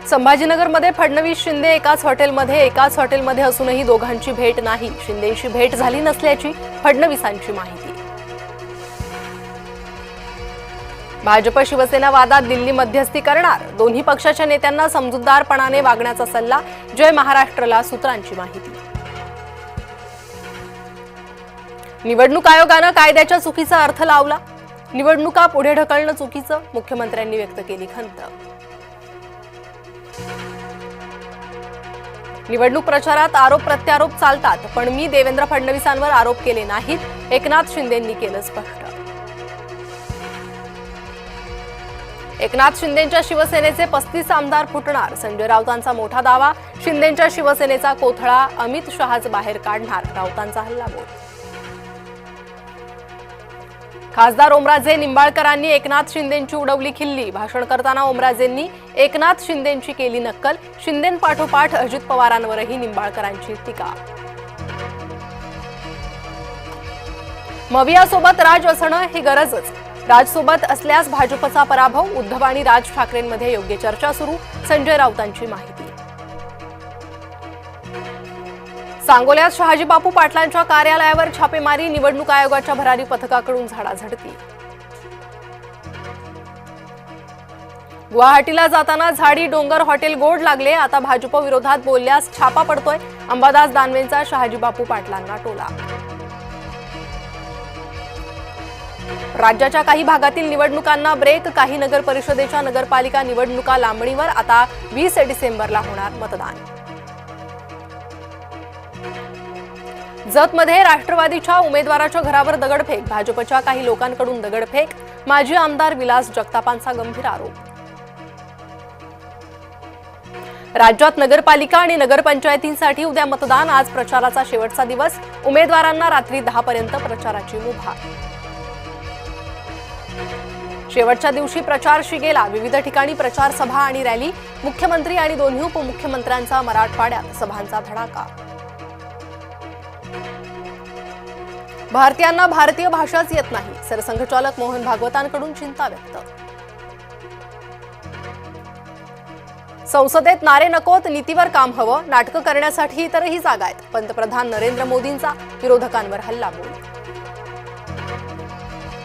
संभाजीनगरमध्ये फडणवीस शिंदे एकाच हॉटेलमध्ये असूनही दोघांची भेट नाही। शिंदेंशी भेट झाली नसल्याची फडणवीसांची माहिती। भाजप शिवसेना वादात दिल्ली मध्यस्थी करणार, दोन्ही पक्षाच्या नेत्यांना समजूतदारपणाने वागण्याचा सल्ला। जय महाराष्ट्रला सूत्रांची माहिती। निवडणूक आयोगानं कायद्याच्या चुकीचा अर्थ लावला, निवडणुका पुढे ढकलणं चुकीचं, मुख्यमंत्र्यांनी व्यक्त केली खंत। निवडणूक प्रचारात आरोप प्रत्यारोप चालतात, पण मी देवेंद्र फडणवीसांवर आरोप केले नाहीत, एकनाथ शिंदेंनी केलं स्पष्ट। एकनाथ शिंदेंच्या शिवसेनेचे 35 आमदार फुटणार, संजय राऊतांचा मोठा दावा। शिंदेंच्या शिवसेनेचा कोथळा अमित शहाच बाहेर काढणार, राऊतांचा हल्लाबोल। खासदार ओमराजे निंबाळकरांनी एकनाथ शिंदेंची उडवली खिल्ली, भाषण करताना ओमराजेंनी एकनाथ शिंदेंची केली नक्कल। शिंदेंपाठोपाठ अजित पवारांवरही निंबाळकरांची टीका। मवियासोबत राज असणं ही गरजच, राजसोबत असल्यास भाजपचा पराभव। उद्धव आणि राज ठाकरेंमध्ये योग्य चर्चा सुरू, संजय राऊतांची माहिती। सांगोल्यात शहाजी बापू पाटलांच्या कार्यालयावर छापेमारी, निवडणूक आयोगाच्या भरारी पथकाकडून झाडाझडती। गुवाहाटीला जाताना झाडी डोंगर हॉटेल गोड लागले, आता भाजप विरोधात बोलल्यास छापा पडतोय, अंबादास दानवेंचा शहाजी बापू पाटलांना टोला। राज्याच्या काही भागातील निवडणुकांना ब्रेक, काही नगर परिषदेच्या नगरपालिका निवडणुका लांबणीवर, आता 20 डिसेंबरला होणार मतदान। जतमध्ये राष्ट्रवादीच्या उमेदवाराच्या घरावर दगडफेक, भाजपच्या काही लोकांकडून दगडफेक, माजी आमदार विलास जगतापांचा गंभीर आरोप। राज्यात नगरपालिका आणि नगरपंचायतींसाठी उद्या मतदान, आज प्रचाराचा शेवटचा दिवस, उमेदवारांना रात्री 10 पर्यंत प्रचाराची मुभा। शेवटच्या दिवशी प्रचार शिगेला, विविध ठिकाणी प्रचार सभा आणि रॅली, मुख्यमंत्री आणि दोन्ही उपमुख्यमंत्र्यांचा मराठवाड्यात सभांचा धडाका। भारतीयांना भारतीय भाषाच येत नाही, सरसंघचालक मोहन भागवतांकडून चिंता व्यक्त। संसदेत नारे नकोत, नीतीवर काम हवं, नाटकं करण्यासाठी इतरही जागा आहेत, पंतप्रधान नरेंद्र मोदींचा विरोधकांवर हल्लाबोल।